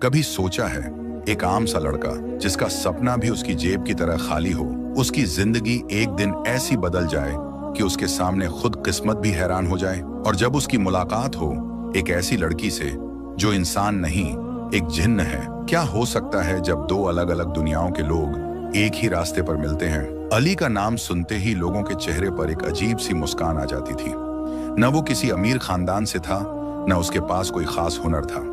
कभी सोचा है एक आम सा लड़का जिसका सपना भी उसकी जेब की तरह खाली हो, उसकी जिंदगी एक दिन ऐसी बदल जाए कि उसके सामने खुद किस्मत भी हैरान हो जाए। और जब उसकी मुलाकात हो एक ऐसी लड़की से जो इंसान नहीं एक जिन्न है। क्या हो सकता है जब दो अलग अलग दुनियाओं के लोग एक ही रास्ते पर मिलते हैं। अली का नाम सुनते ही लोगों के चेहरे पर एक अजीब सी मुस्कान आ जाती थी। न वो किसी अमीर खानदान से था, न उसके पास कोई खास हुनर था।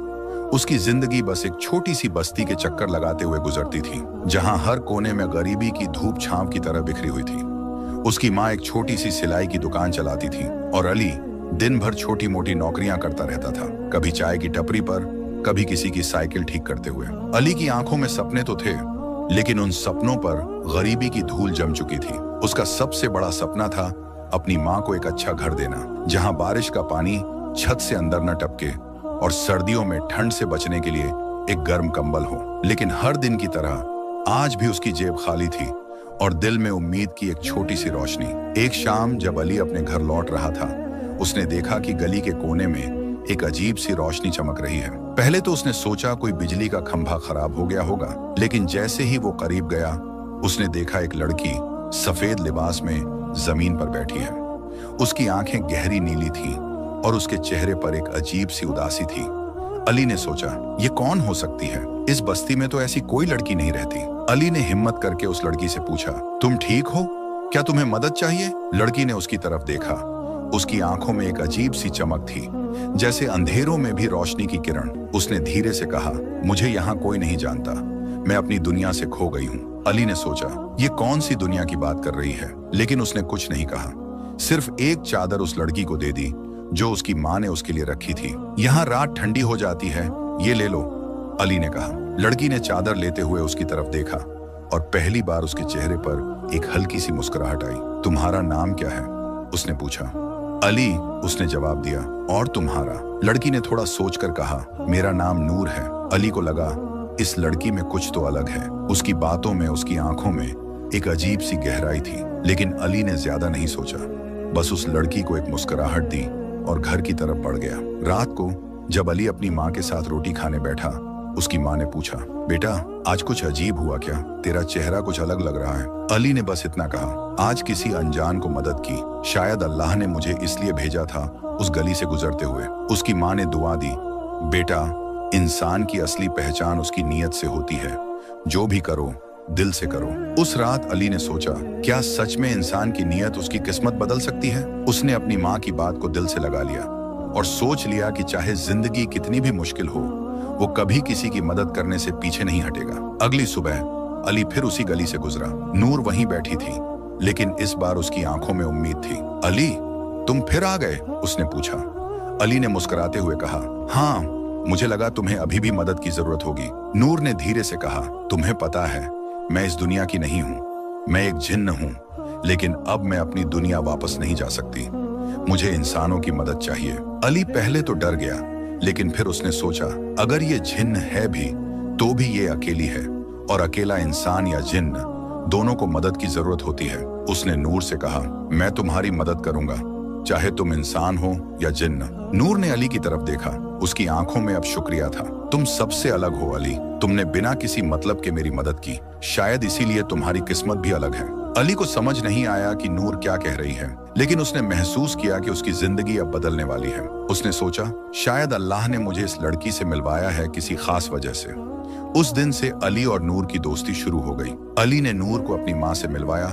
उसकी जिंदगी बस एक छोटी सी बस्ती के चक्कर लगाते हुए गुजरती थी, जहां हर कोने में गरीबी की धूप छांव की तरह बिखरी हुई थी। उसकी माँ एक छोटी सी सिलाई की दुकान चलाती थी और अली दिन भर छोटी मोटी नौकरियां करता रहता था, कभी चाय की टपरी पर, कभी किसी की साइकिल ठीक करते हुए। अली की आंखों में सपने तो थे, लेकिन उन सपनों पर गरीबी की धूल जम चुकी थी। उसका सबसे बड़ा सपना था अपनी माँ को एक अच्छा घर देना, जहां बारिश का पानी छत से अंदर न टपके और सर्दियों में ठंड से बचने के लिए एक गर्म कंबल हो। लेकिन हर दिन की तरह आज भी उसकी जेब खाली थी और दिल में उम्मीद की एक छोटी सी रोशनी। एक शाम जब अली अपने घर लौट रहा था, उसने देखा कि गली के कोने में एक अजीब सी रोशनी चमक रही है। पहले तो उसने सोचा कोई बिजली का खंभा खराब हो गया होगा, लेकिन जैसे ही वो करीब गया, उसने देखा एक लड़की सफेद लिबास में जमीन पर बैठी है। उसकी आंखें गहरी नीली थीं और उसके चेहरे पर एक अजीब सी उदासी थी। अली ने सोचा, ये कौन हो सकती है? इस बस्ती में तो ऐसी कोई लड़की नहीं रहती। अली ने हिम्मत करके उस लड़की से पूछा, तुम ठीक हो? क्या तुम्हें मदद चाहिए? लड़की ने उसकी तरफ देखा। उसकी आंखों में एक अजीब सी चमक थी, जैसे अंधेरों में भी रोशनी की किरण। उसने धीरे से कहा, मुझे यहाँ कोई नहीं जानता, मैं अपनी दुनिया से खो गई हूँ। अली ने सोचा, ये कौन सी दुनिया की बात कर रही है, लेकिन उसने कुछ नहीं कहा। सिर्फ एक चादर उस लड़की को दे दी जो उसकी माँ ने उसके लिए रखी थी। यहाँ रात ठंडी हो जाती है, ये ले लो, अली ने कहा। लड़की ने चादर लेते हुए उसकी तरफ देखा और पहली बार उसके चेहरे पर एक हल्की सी मुस्कुराहट आई। तुम्हारा नाम क्या है? उसने पूछा। अली, उसने जवाब दिया। और तुम्हारा? लड़की ने थोड़ा सोचकर कहा, मेरा नाम नूर है। अली को लगा इस लड़की में कुछ तो अलग है। उसकी बातों में, उसकी आंखों में एक अजीब सी गहराई थी। लेकिन अली ने ज्यादा नहीं सोचा, बस उस लड़की को एक मुस्कुराहट दी और घर की तरफ बढ़ गया। रात को जब अली अपनी माँ के साथ रोटी खाने बैठा, उसकी माँ ने पूछा, बेटा आज कुछ अजीब हुआ क्या? तेरा चेहरा कुछ अलग लग रहा है। अली ने बस इतना कहा, आज किसी अनजान को मदद की, शायद अल्लाह ने मुझे इसलिए भेजा था उस गली से गुजरते हुए। उसकी माँ ने दुआ दी, बेटा इंसान की असली पहचान उसकी नीयत से होती है, जो भी करो दिल से करो। उस रात अली ने सोचा, क्या सच में इंसान की नीयत उसकी किस्मत बदल सकती है? उसने अपनी माँ की बात को दिल से लगा लिया और सोच लिया कि चाहे जिंदगी कितनी भी मुश्किल हो, वो कभी किसी की मदद करने से पीछे नहीं हटेगा। अगली सुबह अली फिर उसी गली से गुजरा। नूर वहीं बैठी थी, लेकिन इस बार उसकी आंखों में उम्मीद थी। अली, तुम फिर आ गए? उसने पूछा। अली ने मुस्कुराते हुए कहा, हाँ, मुझे लगा तुम्हें अभी भी मदद की जरूरत होगी। नूर ने धीरे से कहा, तुम्हें पता है मैं इस दुनिया की नहीं हूँ, मैं एक जिन्न हूँ, लेकिन अब मैं अपनी दुनिया वापस नहीं जा सकती, मुझे इंसानों की मदद चाहिए। अली पहले तो डर गया, लेकिन फिर उसने सोचा, अगर ये जिन्न है भी तो भी ये अकेली है, और अकेला इंसान या जिन्न दोनों को मदद की जरूरत होती है। उसने नूर से कहा, मैं तुम्हारी मदद करूंगा, चाहे तुम इंसान हो या जिन्न। नूर ने अली की तरफ देखा, उसकी आंखों में अब शुक्रिया था। तुम सबसे अलग हो अली, तुमने बिना किसी मतलब के मेरी मदद की, शायद इसीलिए तुम्हारी किस्मत भी अलग है। अली को समझ नहीं आया कि नूर क्या कह रही है, लेकिन उसने महसूस किया कि उसकी जिंदगी अब बदलने वाली है। उसने सोचा, शायद अल्लाह ने मुझे इस लड़की से मिलवाया है किसी खास वजह से। उस दिन से अली और नूर की दोस्ती शुरू हो गई। अली ने नूर को अपनी माँ से मिलवाया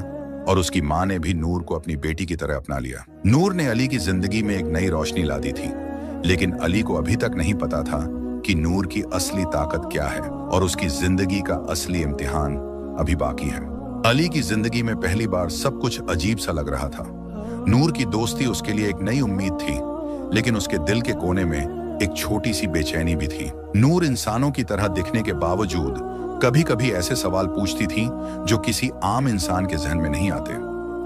और उसकी माँ ने भी नूर को अपनी बेटी की तरह अपना लिया। नूर ने अली की जिंदगी में एक नई रोशनी ला दी थी, लेकिन अली को अभी तक नहीं पता था कि नूर की असली ताकत क्या है और उसकी जिंदगी का असली इम्तिहान अभी बाकी है। अली की जिंदगी में पहली बार सब कुछ अजीब सा लग रहा था। नूर की दोस्ती उसके लिए एक नई उम्मीद थी, लेकिन उसके दिल के कोने में एक छोटी सी बेचैनी भी थी। नूर इंसानों की तरह दिखने के बावजूद कभी कभी ऐसे सवाल पूछती थी जो किसी आम इंसान के जहन में नहीं आते।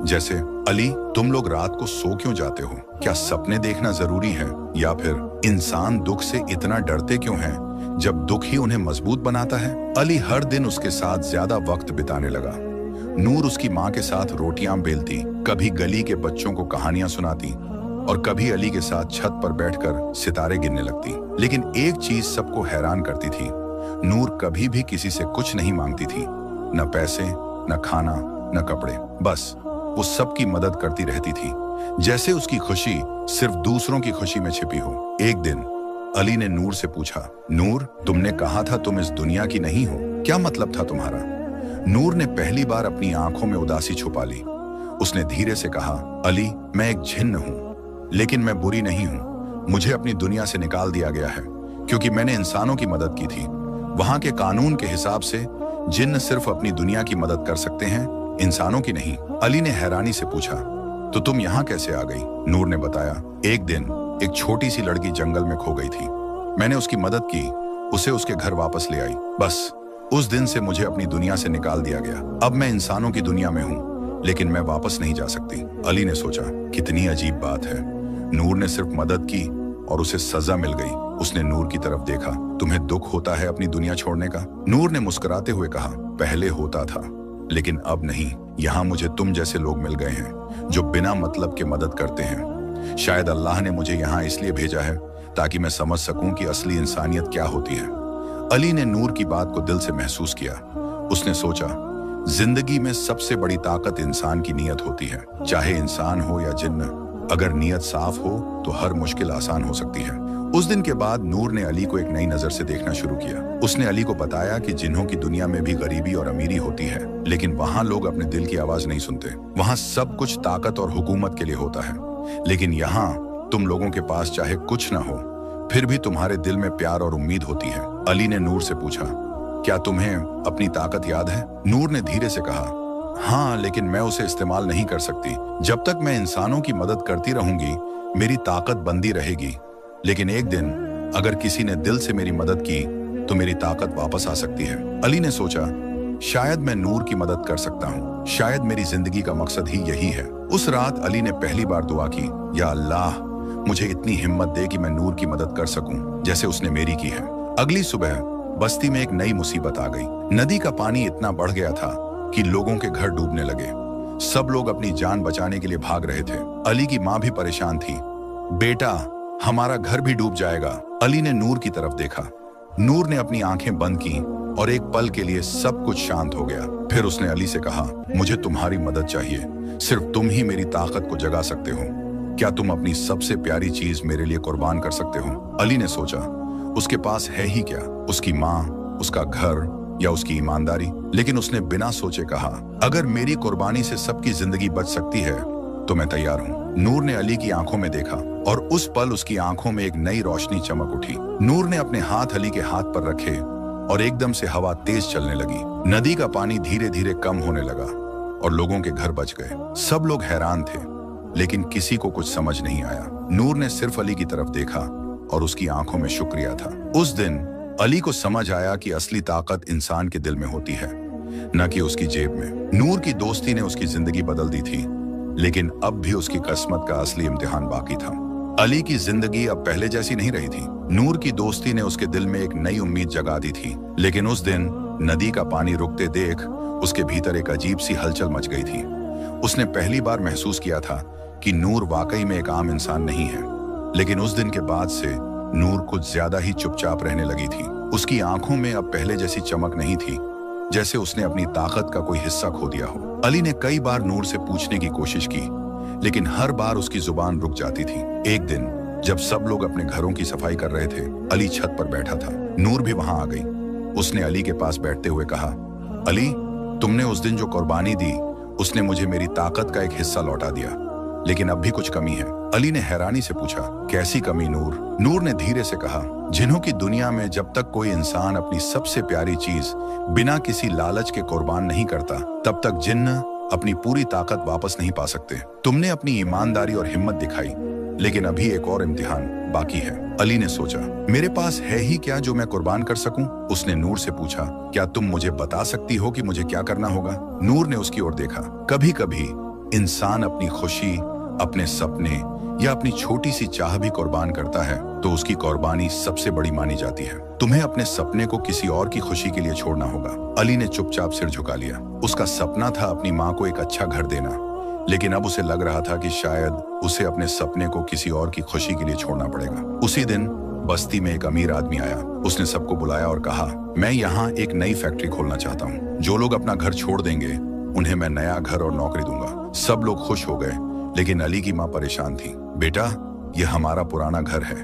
जैसे, अली, तुम लोग रात को सो क्यों जाते हो? क्या सपने देखना जरूरी है? या फिर इंसान दुख से इतना डरते क्यों हैं जब दुख ही उन्हें मजबूत बनाता है? अली हर दिन उसके साथ ज्यादा वक्त बिताने लगा। नूर उसकी माँ के साथ रोटियां बेलती, कभी गली के बच्चों को कहानियां सुनाती और कभी अली के साथ छत पर बैठकर सितारे गिनने लगती। लेकिन एक चीज सबको हैरान करती थी, नूर कभी भी किसी से कुछ नहीं मांगती थी, न पैसे, न खाना, न कपड़े। बस वो सबकी मदद करती रहती थी, जैसे उसकी खुशी सिर्फ दूसरों की खुशी में छिपी हो। एक दिन अली ने नूर से पूछा, नूर, तुमने कहा था तुम इस दुनिया की नहीं हो, क्या मतलब था तुम्हारा? नूर ने पहली बार अपनी आंखों में उदासी छुपा ली। उसने धीरे से कहा, अली, मैं एक जिन्न हूं, लेकिन मैं बुरी नहीं हूं। मुझे अपनी दुनिया से निकाल दिया गया है क्योंकि मैंने इंसानों की मदद की थी। वहां के कानून के हिसाब से जिन्न सिर्फ अपनी दुनिया की मदद कर सकते हैं, इंसानों की नहीं। अली ने हैरानी से पूछा, तो तुम यहाँ कैसे आ गई? नूर ने बताया, एक दिन एक छोटी सी लड़की जंगल में खो गई थी। मैंने उसकी मदद की, उसे उसके घर वापस ले आई। बस उस दिन से मुझे अपनी दुनिया से निकाल दिया गया। अब मैं इंसानों की दुनिया में हूँ, लेकिन मैं वापस नहीं जा सकती। अली ने सोचा, कितनी अजीब बात है। नूर ने सिर्फ मदद की और उसे सजा मिल गई। उसने नूर की तरफ देखा, तुम्हें दुख होता है अपनी दुनिया छोड़ने का? नूर ने मुस्कुराते हुए कहा, पहले होता था, लेकिन अब नहीं। यहाँ मुझे तुम जैसे लोग मिल गए हैं जो बिना मतलब के मदद करते हैं। शायद अल्लाह ने मुझे यहाँ इसलिए भेजा है ताकि मैं समझ सकूं कि असली इंसानियत क्या होती है। अली ने नूर की बात को दिल से महसूस किया। उसने सोचा, जिंदगी में सबसे बड़ी ताकत इंसान की नीयत होती है, चाहे इंसान हो या जिन्न। अगर नीयत साफ हो तो हर मुश्किल आसान हो सकती है। उस दिन के बाद नूर ने अली को एक नई नजर से देखना शुरू किया। उसने अली को बताया कि जिन्हों की दुनिया में भी गरीबी और अमीरी होती है, लेकिन वहां लोग अपने दिल की आवाज नहीं सुनते। वहां सब कुछ ताकत और हुकूमत के लिए होता है, लेकिन यहाँ तुम लोगों के पास चाहे कुछ ना हो, फिर भी तुम्हारे दिल में प्यार और उम्मीद होती है। अली ने नूर से पूछा, क्या तुम्हें अपनी ताकत याद है? नूर ने धीरे से कहा, हाँ, लेकिन मैं उसे इस्तेमाल नहीं कर सकती। जब तक मैं इंसानों की मदद करती रहूंगी, मेरी ताकत बंदी रहेगी। लेकिन एक दिन अगर किसी ने दिल से मेरी मदद की तो मेरी ताकत वापस आ सकती है। अली ने सोचा, शायद मैं नूर की मदद कर सकता हूँ, शायद मेरी जिंदगी का मकसद ही यही है। उस रात अली ने पहली बार दुआ की, या अल्लाह, मुझे इतनी हिम्मत दे कि मैं नूर की मदद कर सकूं जैसे उसने मेरी की है। अगली सुबह बस्ती में एक नई मुसीबत आ गई। नदी का पानी इतना बढ़ गया था कि लोगों के घर डूबने लगे। सब लोग अपनी जान बचाने के लिए भाग रहे थे। अली की माँ भी परेशान थी, बेटा, हमारा घर भी डूब जाएगा। अली ने नूर की तरफ देखा। नूर ने अपनी आंखें बंद की और एक पल के लिए सब कुछ शांत हो गया। फिर उसने अली से कहा, मुझे तुम्हारी मदद चाहिए, सिर्फ तुम ही मेरी ताकत को जगा सकते हो। क्या तुम अपनी सबसे प्यारी चीज मेरे लिए कुर्बान कर सकते हो? अली ने सोचा, उसके पास है ही क्या, उसकी माँ, उसका घर या उसकी ईमानदारी? लेकिन उसने बिना सोचे कहा, अगर मेरी कुर्बानी से सबकी जिंदगी बच सकती है तो मैं तैयार हूँ। नूर ने अली की आंखों में देखा और उस पल उसकी आंखों में एक नई रोशनी चमक उठी। नूर ने अपने हाथ अली के हाथ पर रखे और एकदम से हवा तेज चलने लगी। नदी का पानी धीरे धीरे कम होने लगा और लोगों के घर बच गए। सब लोग हैरान थे, लेकिन किसी को कुछ समझ नहीं आया। नूर ने सिर्फ अली की तरफ देखा और उसकी आंखों में शुक्रिया था। उस दिन अली को समझ आया कि असली ताकत इंसान के दिल में होती है, न कि उसकी जेब में। नूर की दोस्ती ने उसकी जिंदगी बदल दी थी, लेकिन अब भी उसकी किस्मत का असली इम्तिहान बाकी था। अली की जिंदगी अब पहले जैसी नहीं रही थी। नूर की दोस्ती ने उसके दिल में एक नई उम्मीद जगा दी थी, लेकिन उस दिन नदी का पानी रुकते देख उसके भीतर एक अजीब सी हलचल मच गई थी। उसने पहली बार महसूस किया था कि नूर वाकई में एक आम इंसान नहीं है। लेकिन उस दिन के बाद से नूर कुछ ज्यादा ही चुपचाप रहने लगी थी। उसकी आंखों में अब पहले जैसी चमक नहीं थी, जैसे उसने अपनी ताकत का कोई हिस्सा खो दिया हो। अली ने कई बार नूर से पूछने की कोशिश की, लेकिन हर बार उसकी जुबान रुक जाती थी। एक दिन जब सब लोग अपने घरों की सफाई कर रहे थे, अली छत पर बैठा था। नूर भी वहां आ गई। उसने अली के पास बैठते हुए कहा, अली, तुमने उस दिन जो कुर्बानी दी, उसने मुझे मेरी ताकत का एक हिस्सा लौटा दिया, लेकिन अब भी कुछ कमी है। अली ने हैरानी से पूछा, कैसी कमी नूर? नूर ने धीरे से कहा, जिन्हों की दुनिया में जब तक कोई इंसान अपनी सबसे प्यारी चीज बिना किसी लालच के कुर्बान नहीं करता, तब तक जिन्न अपनी पूरी ताकत वापस नहीं पा सकते। तुमने अपनी ईमानदारी और हिम्मत दिखाई, लेकिन अभी एक और इम्तिहान बाकी है। अली ने सोचा, मेरे पास है ही क्या जो मैं कुर्बान कर सकूं? उसने नूर से पूछा, क्या तुम मुझे बता सकती हो कि मुझे क्या करना होगा? नूर ने उसकी ओर देखा। कभी कभी इंसान अपनी खुशी, अपने सपने या अपनी छोटी सी चाह भी कुर्बान करता है तो उसकी कुर्बानी सबसे बड़ी मानी जाती है। तुम्हें अपने सपने को किसी और की खुशी के लिए छोड़ना होगा। अली ने चुपचाप सिर झुका लिया। उसका सपना था अपनी माँ को एक अच्छा घर देना, लेकिन अब उसे लग रहा था कि शायद उसे अपने सपने को किसी और की खुशी के लिए छोड़ना पड़ेगा। उसी दिन बस्ती में एक अमीर आदमी आया। उसने सबको बुलाया और कहा, मैं यहाँ एक नई फैक्ट्री खोलना चाहता हूँ। जो लोग अपना घर छोड़ देंगे उन्हें मैं नया घर और नौकरी दूंगा। सब लोग खुश हो गए, लेकिन अली की माँ परेशान थी। बेटा, यह हमारा पुराना घर है,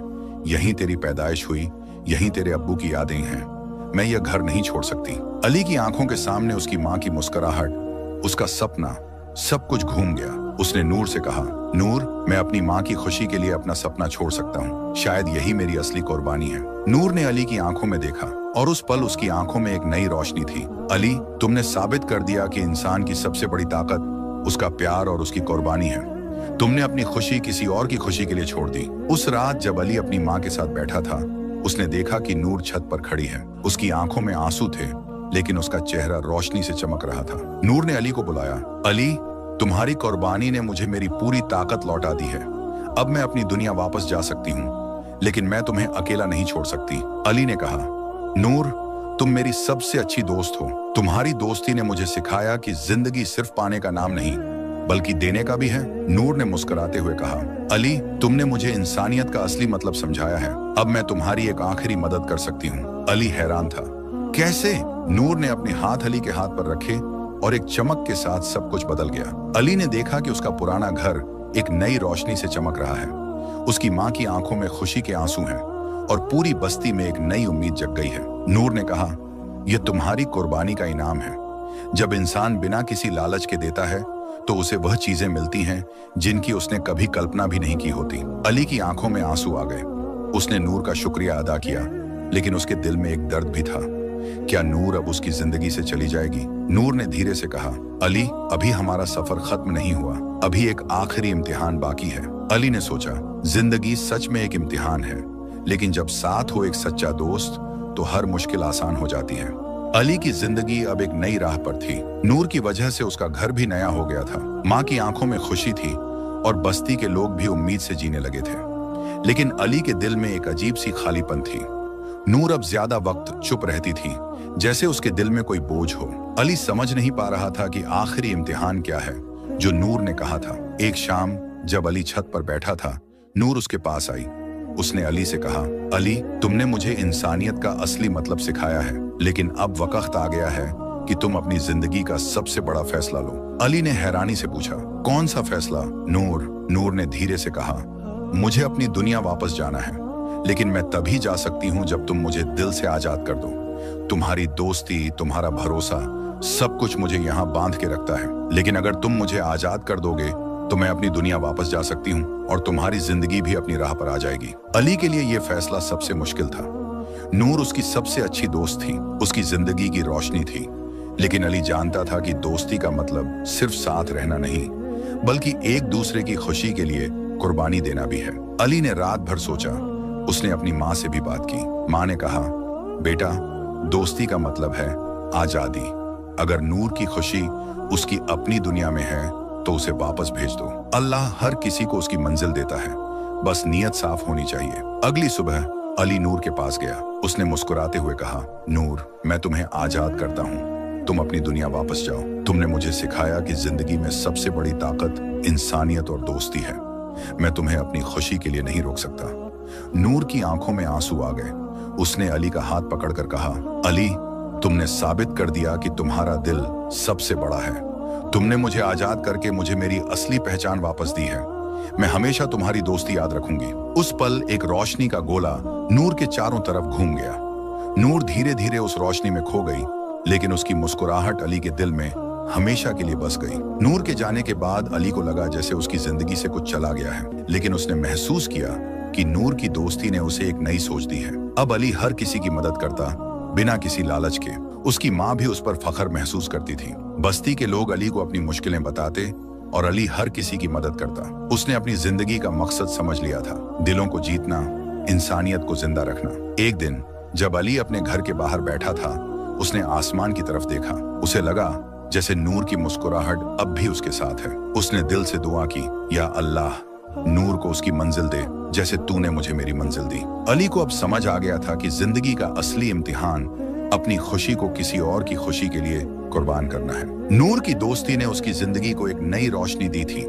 यहीं तेरी पैदाइश हुई, यहीं तेरे अब्बू की यादें हैं। मैं यह घर नहीं छोड़ सकती। अली की आंखों के सामने उसकी माँ की मुस्कुराहट, उसका सपना, सब कुछ घूम गया। उसने नूर से कहा, नूर, मैं अपनी माँ की खुशी के लिए अपना सपना छोड़ सकता हूँ। शायद यही मेरी असली कुर्बानी है। नूर ने अली की आंखों में देखा और उस पल उसकी आंखों में एक नई रोशनी थी। अली, तुमने साबित कर दिया कि इंसान की सबसे बड़ी ताकत उसका प्यार और उसकी कुर्बानी है। तुमने अपनी खुशी किसी और की खुशी के लिए छोड़ दी। उस रात जब अली अपनी माँ के साथ बैठा था, उसने देखा कि नूर छत पर खड़ी है। उसकी आंखों में आंसू थे, लेकिन उसका चेहरा रोशनी से चमक रहा था। नूर ने अली को बुलाया, अली, तुम्हारी कुर्बानी ने मुझे मेरी पूरी ताकत लौटा दी है। अब मैं अपनी दुनिया वापस जा सकती हूँ, लेकिन मैं तुम्हें अकेला नहीं छोड़ सकती। अली ने कहा, नूर, तुम मेरी सबसे अच्छी दोस्त हो। तुम्हारी दोस्ती ने मुझे सिखाया कि जिंदगी सिर्फ पाने का नाम नहीं, बल्कि देने का भी है। नूर ने मुस्कुराते हुए कहा, अली, तुमने मुझे इंसानियत का असली मतलब समझाया है। अब मैं तुम्हारी एक आखिरी मदद कर सकती हूँ। अली हैरान था, कैसे? नूर ने अपने हाथ अली के हाथ पर रखे और एक चमक के साथ सब कुछ बदल गया। अली ने देखा कि उसका पुराना घर एक नई रोशनी से चमक रहा है। उसकी माँ की आंखों में खुशी के आंसू हैं और पूरी बस्ती में एक नई उम्मीद जग गई है। नूर ने कहा, यह तुम्हारी कुर्बानी का इनाम है। जब इंसान बिना किसी लालच के देता है तो उसे वह चीजें मिलती हैं जिनकी उसने कभी कल्पना भी नहीं की होती। अली की आंखों में आंसू आ गए। उसने नूर का शुक्रिया अदा किया, लेकिन उसके दिल में एक दर्द भी था। क्या नूर अब उसकी जिंदगी से चली जाएगी? नूर ने धीरे से कहा, अली, अभी हमारा सफर खत्म नहीं हुआ। अभी एक आखिरी इम्तिहान बाकी है। अली ने सोचा, जिंदगी सच में एक इम्तिहान है, लेकिन जब साथ हो एक सच्चा दोस्त तो हर मुश्किल आसान हो जाती है। अली की जिंदगी अब एक नई राह पर थी। नूर की वजह से उसका घर भी नया हो गया था। माँ की आंखों में खुशी थी और बस्ती के लोग भी उम्मीद से जीने लगे थे। लेकिन अली के दिल में एक अजीब सी खालीपन थी। नूर अब ज्यादा वक्त चुप रहती थी, जैसे उसके दिल में कोई बोझ हो। अली समझ नहीं पा रहा था कि आखिरी इम्तिहान क्या है जो नूर ने कहा था। एक शाम जब अली छत पर बैठा था, नूर उसके पास आई। उसने अली से कहा, अली, तुमने मुझे इंसानियत का असली मतलब सिखाया है, लेकिन अब वक्त आ गया है कि तुम अपनी जिंदगी का सबसे बड़ा फैसला लो। अली ने हैरानी से पूछा, कौन सा फैसला? नूर ने धीरे से कहा, मुझे अपनी दुनिया वापस जाना है, लेकिन मैं तभी जा सकती हूँ जब तुम मुझे दिल से आजाद कर दो। तुम्हारी दोस्ती, तुम्हारा भरोसा, सब कुछ मुझे यहाँ बांध के रखता है, लेकिन अगर तुम मुझे आजाद कर दोगे तो मैं अपनी दुनिया वापस जा सकती हूँ और तुम्हारी जिंदगी भी अपनी राह पर आ जाएगी। अली के लिए यह फैसला सबसे मुश्किल था। नूर उसकी सबसे अच्छी दोस्त थी, उसकी जिंदगी की रोशनी थी, लेकिन अली जानता था कि दोस्ती का मतलब सिर्फ साथ रहना नहीं, बल्कि एक दूसरे की खुशी के लिए कुर्बानी देना भी है। अली ने रात भर सोचा। उसने अपनी माँ से भी बात की। माँ ने कहा, बेटा, दोस्ती का मतलब है आजादी। अगर नूर की खुशी उसकी अपनी दुनिया में है तो उसे वापस भेज दो। अल्लाह हर किसी को उसकी मंजिल देता है, बस नीयत साफ होनी चाहिए। अगली सुबह अली नूर के पास गया। उसने मुस्कुराते हुए कहा, नूर, मैं तुम्हें आजाद करता हूँ, तुम अपनी दुनिया वापस जाओ। तुमने मुझे सिखाया कि जिंदगी में सबसे बड़ी ताकत इंसानियत और दोस्ती है। मैं तुम्हें अपनी खुशी के लिए नहीं रोक सकता। नूर की आंखों में आंसू आ गए। उसने अली का हाथ पकड़कर कहा, अली, तुमने साबित कर दिया कि तुम्हारा दिल सबसे बड़ा है। तुमने मुझे आजाद करके मुझे मेरी असली पहचान वापस दी है। मैं हमेशा तुम्हारी दोस्ती याद रखूंगी। उस पल एक रोशनी का गोला नूर के चारों तरफ घूम गया। नूर धीरे धीरे उस रोशनी में खो गई, लेकिन उसकी मुस्कुराहट अली के दिल में हमेशा के लिए बस गई। नूर के जाने के बाद अली को लगा जैसे उसकी जिंदगी से कुछ चला गया है, लेकिन उसने महसूस किया कि नूर की दोस्ती ने उसे एक नई सोच दी है। अब अली हर किसी की मदद करता, बिना किसी लालच के। उसकी माँ भी उस पर फख्र महसूस करती थी। बस्ती के लोग अली को अपनी मुश्किलें बताते और अली हर किसी की मदद करता। उसने अपनी जिंदगी का मकसद समझ लिया था, दिलों को जीतना, इंसानियत को जिंदा रखना। एक दिन जब अली अपने घर के बाहर बैठा था, उसने आसमान की तरफ देखा। उसे लगा जैसे नूर की मुस्कुराहट अब भी उसके साथ है। उसने दिल से दुआ की, या अल्लाह, नूर को उसकी मंजिल दे जैसे तूने मुझे मेरी मंजिल दी। अली को अब समझ आ गया था कि जिंदगी का असली इम्तिहान अपनी खुशी को किसी और की खुशी के लिए कुर्बान करना है। नूर की दोस्ती ने उसकी जिंदगी को एक नई रोशनी दी थी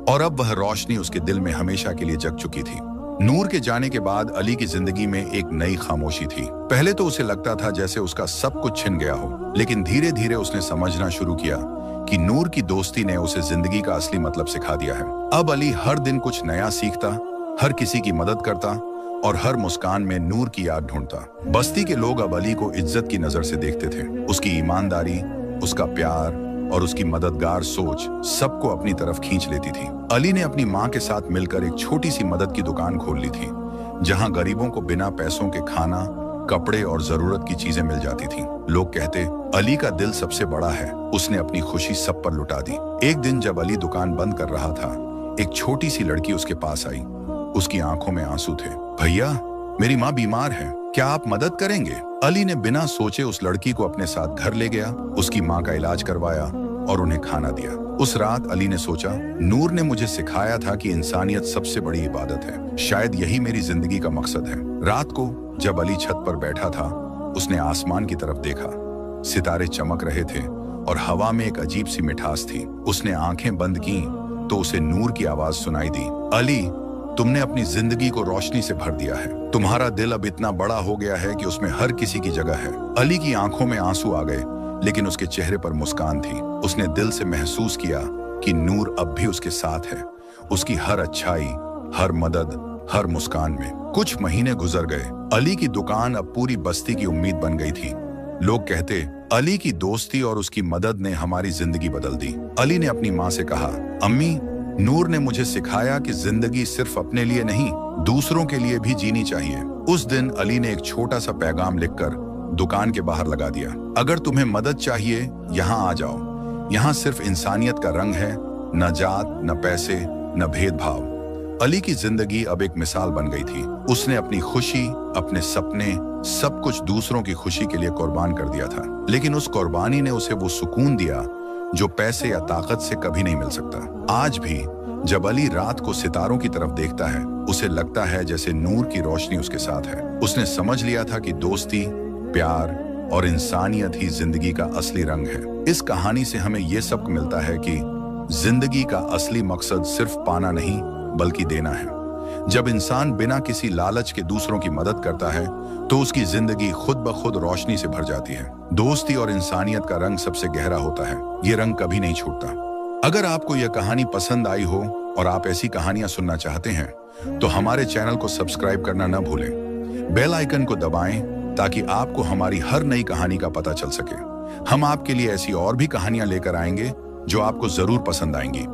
और अब वह रोशनी उसके दिल में हमेशा के लिए जग चुकी थी। नूर के जाने के बाद अली की जिंदगी में एक नई खामोशी थी। पहले तो उसे लगता था जैसे उसका सब कुछ छिन गया हो, लेकिन धीरे धीरे उसने समझना शुरू किया कि नूर की दोस्ती ने उसे जिंदगी का असली मतलब सिखा दिया है। अब अली हर दिन कुछ नया सीखता, हर किसी की मदद करता और हर मुस्कान में नूर की याद ढूंढता। बस्ती के लोग अब अली को इज्जत की नजर से देखते थे। उसकी ईमानदारी, उसका प्यार और उसकी मददगार सोच सबको अपनी तरफ खींच लेती थी। अली ने अपनी माँ के साथ मिलकर एक छोटी सी मदद की दुकान खोल ली थी, जहाँ गरीबों को बिना पैसों के खाना, कपड़े और जरूरत की चीजें मिल जाती थीं। लोग कहते, अली का दिल सबसे बड़ा है, उसने अपनी खुशी सब पर लुटा दी। एक दिन जब अली दुकान बंद कर रहा था, एक छोटी सी लड़की उसके पास आई। उसकी आंखों में आंसू थे। भैया, मेरी माँ बीमार है, क्या आप मदद करेंगे? अली ने बिना सोचे उस लड़की को अपने साथ घर ले गया, उसकी माँ का इलाज करवाया और उन्हें खाना दिया। उस रात अली ने सोचा, नूर ने मुझे सिखाया था कि इंसानियत सबसे बड़ी इबादत है, शायद यही मेरी जिंदगी का मकसद है। रात को जब अली छत पर बैठा था, उसने आसमान की तरफ देखा। सितारे चमक रहे थे और हवा में एक अजीब सी मिठास थी। उसने आंखें बंद की तो उसे नूर की आवाज सुनाई दी, अली, तुमने अपनी जिंदगी को रोशनी से भर दिया है। तुम्हारा दिल अब इतना बड़ा हो गया है कि उसमें हर किसी की जगह है। अली की आंखों में आंसू आ गए, लेकिन उसके चेहरे पर मुस्कान थी। उसने दिल से महसूस किया कि नूर अब भी उसके साथ है, उसकी हर अच्छाई, हर मदद, हर मुस्कान में। कुछ महीने गुजर गए। अली की दुकान अब पूरी बस्ती की उम्मीद बन गई थी। लोग कहते, अली की दोस्ती और उसकी मदद ने हमारी जिंदगी बदल दी। अली ने अपनी माँ से कहा, अम्मी, नूर ने मुझे सिखाया कि जिंदगी सिर्फ अपने लिए नहीं, दूसरों के लिए भी जीनी चाहिए। उस दिन अली ने एक छोटा सा पैगाम लिखकर दुकान के बाहर लगा दिया, अगर तुम्हें मदद चाहिए यहाँ आ जाओ। यहाँ सिर्फ इंसानियत का रंग है, न जात, न पैसे, न भेदभाव। अली की जिंदगी अब एक मिसाल बन गई थी। उसने अपनी खुशी, अपने सपने, सब कुछ दूसरों की खुशी के लिए कुर्बान कर दिया था, लेकिन उस कुर्बानी ने उसे वो सुकून दिया जो पैसे या ताकत से कभी नहीं मिल सकता। आज भी जब अली रात को सितारों की तरफ देखता है, उसे लगता है जैसे नूर की रोशनी उसके साथ है। उसने समझ लिया था कि दोस्ती, प्यार और इंसानियत ही जिंदगी का असली रंग है। इस कहानी से हमें यह सबक मिलता है कि जिंदगी का असली मकसद सिर्फ पाना नहीं, बल्कि देना है। जब इंसान बिना किसी लालच के दूसरों की मदद करता है, तो उसकी जिंदगी खुद ब खुद रोशनी से भर जाती है। दोस्ती और इंसानियत का रंग सबसे गहरा होता है, ये रंग कभी नहीं छूटता। अगर आपको यह कहानी पसंद आई हो और आप ऐसी कहानियां सुनना चाहते हैं, तो हमारे चैनल को सब्सक्राइब करना न भूलें। बेल आइकन को दबाएं ताकि आपको हमारी हर नई कहानी का पता चल सके। हम आपके लिए ऐसी और भी कहानियां लेकर आएंगे जो आपको जरूर पसंद आएंगी।